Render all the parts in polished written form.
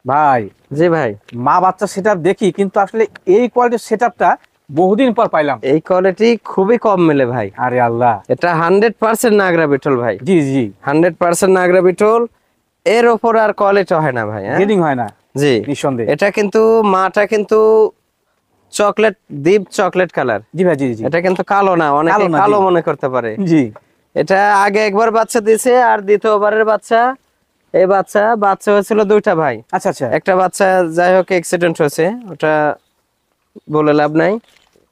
ভাই জি ভাই, মা বাচ্চা সেটআপ দেখি, কিন্তু আসলে এই কোয়ালিটির সেটআপটা বহুদিন পর পাইলাম। এই কোয়ালিটি খুবই কম মেলে ভাই। আরে আল্লাহ। এটা 100% নাগরা বিটল ভাই, জি জি। 100% নাগরা বিটল। এর ওপর আর কোয়ালিটি হয় না ভাই। হ্যাঁ গ্রেডিং হয় না জি। নিঃসন্দেহে। এটা কিন্তু মাটা কিন্তু চকলেট, ডিপ চকলেট কালার। জি ভাই জি জি। এটা কিন্তু কালো না, অনেকে কালো না, কালো জি মনে করতে পারে। জি। এটা আগে একবার বাচ্চা দিছে, আর দ্বিতীয়বারের বাচ্চা এই বাচ্চা হয়েছিল দুইটা ভাই। আচ্ছা আচ্ছা। একটা বাচ্চা যাই হোক অ্যাক্সিডেন্ট হয়েছে, ওটা বলে লাভ নাই।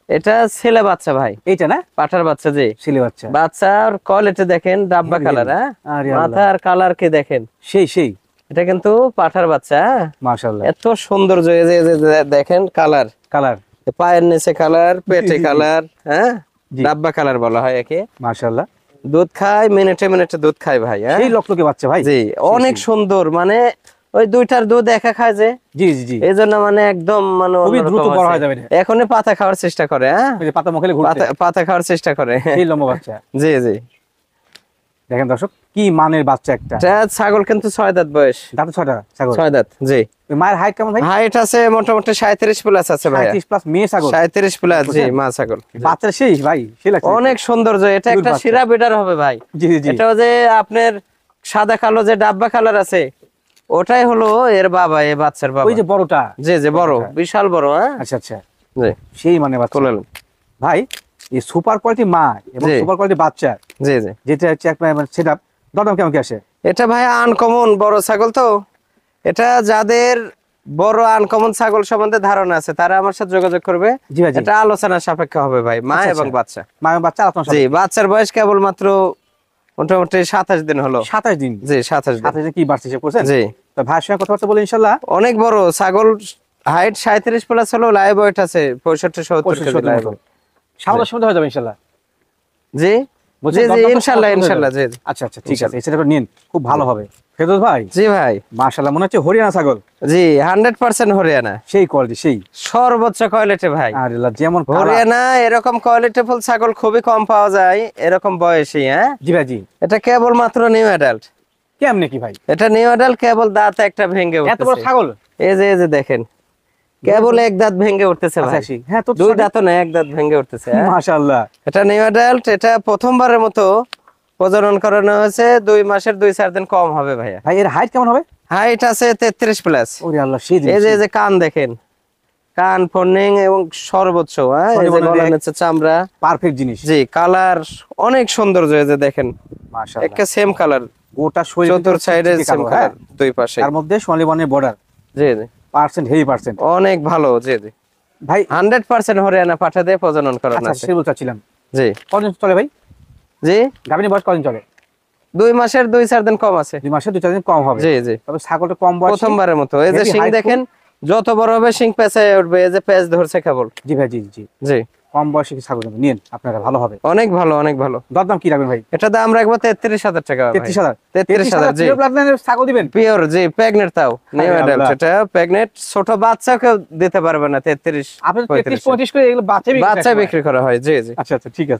এটা ছেলে বাচ্চা ভাই, এইটা না পাঠার বাচ্চা। জি, ছেলে বাচ্চা। বাচ্চার কোয়ালিটি দেখেন, ডাব্বা হেভি কালার। হেভি। হ্যাঁ, আরে আল্লাহ। মাথার কালার কে দেখেন, সেই সেই। এটা কিন্তু পাঠার বাচ্চা। হ্যাঁ, মাশাআল্লাহ। এত সৌন্দর্য। এই যে দেখেন কালার, কালার। পায়ের নিচে কালার, জি পেটে জি জি। কালার। হ্যাঁ, জি। ডাব্বা কালার বলা হয় একে। মাশাআল্লাহ। দুধ খায়, মিনিটে মিনিটে দুধ খায় ভাই। হ্যাঁ, সেই লকলকে বাচ্চা ভাই। জি, অনেক সুন্দর। মানে ওই দুইটার দুধ একা খায় যে, জি জি জি। এই জন্য মানে একদম মানে খুবই দ্রুত অন্যরকম বড় আছে। হয়ে যাবে এটা। এখনই পাতা খাওয়ার চেষ্টা করে। হ্যাঁ, ওই যে পাতা মুখে ঘুরছে। পাতা খাওয়ার চেষ্টা করে। সেই লম্বা বাচ্চা। জি জি। দেখেন দর্শক, কি মানের বাচ্চা একটা। এটা ছাগল কিন্তু 6 দাঁত বয়স। দাঁতে ছয়টা ছাগল। 6 দাঁত। জি। ওই মায়ের হাইট কেমন ভাই? হাইট আছে মোটামুটি 37 প্লাস আছে ভাই। 37 প্লাস মেয়ে ছাগল। 37 প্লাস। জি, মা ছাগল। বাচ্চা সেই ভাই, সেই লাগছে। অনেক সৌন্দর্য। এটা কিউট একটা বাচ্চা। শিরা বিটার হবে ভাই। জি জি জি। এটাও যে আপনার সাদা কালো যে ডাব্বা কালার আছে, ওটাই হলো এর বাবা, এই বাচ্চার বাবা। ওই যে বড়টা। জি জি, বড়, বড়টা। বিশাল বড়। হ্যাঁ, আচ্ছা আচ্ছা। জি। সেই মানে বাচ্চা। খুলেন। ভাই এই সুপার কোয়ালিটি মা এবং জি। সুপার কোয়ালিটি বাচ্চা, জি জি। যেটা হচ্ছে একটা সেটআপ, দরদাম কেমন কি আসে? এটা ভাই আনকমন বড় ছাগল তো। এটা যাদের বড় আনকমন ছাগল সম্বন্ধে ধারণা আছে, তারা আমার সাথে যোগাযোগ করবে। জি ভাই জি। এটা আলোচনা সাপেক্ষে হবে ভাই, মা আচ্ছা, এবং আচ্ছা। বাচ্চা। মা এবং বাচ্চা আপনার জি, সাথে। বাচ্চার বয়স কেবল মাত্র মোটামুটি 27 দিন হলো। 27 দিন। জি, 27 দিন। 27 কি বাড়ছে হিসাব করছেন? জি, তো ভাইয়ের সঙ্গে কথাবার্তা বলি ইনশাআল্লাহ। অনেক বড় ছাগল। হাইট 37 প্লাস হলো, লাইভ ওয়েট আছে 65-70 কেজি লাইভ। সামনের সময় হয়ে যাবে ইনশাআল্লাহ। জি বলছেন জি জি, দরদাম তো ইনশাআল্লাহ সব হয়ে যাবে। ইনশাআল্লাহ। জি জি। আচ্ছা আচ্ছা, ঠিক আছে, সেটা নিন, খুব ভালো হবে। ফেরদৌস ভাই, জি ভাই। মাশাআল্লাহ, মনে হচ্ছে হরিয়ানা ছাগল। জি, 100% হরিয়ানা। সেই কোয়ালিটি, সেই। সর্বোচ্চ কোয়ালিটি ভাই। আরে আল্লাহ, যেমন কালার। হরিয়ানা এরকম কোয়ালিটি ফুল ছাগল খুবই কম পাওয়া যায় এরকম বয়সী। হ্যাঁ, জি ভাই জি। এটা কেবল মাত্র নিউ অ্যাডাল্ট। কেমনে কি ভাই? এটা নিউ অ্যাডাল্ট, কেবল দাঁত একটা ভেঙে এত বড় উঠতেছে। ছাগল? এই যে দেখেন, কেবল এক দাঁত ভেঙে উঠতেছে আচ্ছা, ভাই। আসি। হ্যাঁ, তো দুই দাঁতও না, এক দাঁত ভেঙে উঠতেছে। হ্যাঁ, মাশাআল্লাহ। এটা নিউ অ্যাডাল্ট। এটা প্রথমবারের মতো প্রজনন করানো হয়েছে। 2 মাসের 2-4 দিন কম হবে ভাইয়া। ভাই এর হাইট কেমন হবে? হাইট আছে 33 প্লাস। ওরে আল্লাহ, সেই এই যে কান দেখেন, কান ফর্নিং এবং সর্বোচ্চ। হ্যাঁ, এই যে গলার নিচে চামড়া, পারফেক্ট জিনিস। জি, কালার অনেক সৌন্দর্য। এই যে দেখেন, মাশাআল্লাহ। একটা সেম কালার, গোটা শরীর চতুর সাইডে সেম কালার, দুই পাশে। তার মধ্যে সোনালী বর্ণের বর্ডার। জি জি, পার্সেন্ট, হেভি পার্সেন্ট। অনেক ভালো। জি জি, ভাই 100% হরিয়ানা পাঠা দিয়ে প্রজনন করানো আচ্ছা, আছে। সে বলতে চাচ্ছিলাম, জি কদিন চলে ভাই? জি, গাভিনী বয়স কদিন চলে? 2 মাসের 2-4 দিন কম আছে। 2 মাসে 2-4 দিন কম হবে। জি জি, তবে ছাগলটা কম বয়স। প্রথমবারের মতো। এই যে Heavy শিং height দেখেন, যত বড় হবে শিং পেঁচায় উঠবে। এই যে পেঁচ ধরছে কেবল। জি ভাই জি জি। জি, কম বয়সী ছাগল কিন্তু নিন আপনারা, ভালো হবে। অনেক ভালো, অনেক ভালো। দরদাম কি রাখবেন ভাই? এটা দাম রাখবো 33,000 টাকা ভাই। 33,000। 33,000। জি, পিওর ব্লাডলাইনের ছাগল দিবেন? পিওর। জি, প্রেগনেন্ট তাও, নিউ আরে অ্যাডাল্ট। আল্লাহ। এটা প্রেগনেন্ট, ছোট বাচ্চা কেউ দিতে পারবে না। 33 আপনি 35 33-35 করে এগুলো বাচ্চা বাচ্চা বিক্রি করা হয়। জি জি। আচ্ছা আচ্ছা, ঠিক আছে।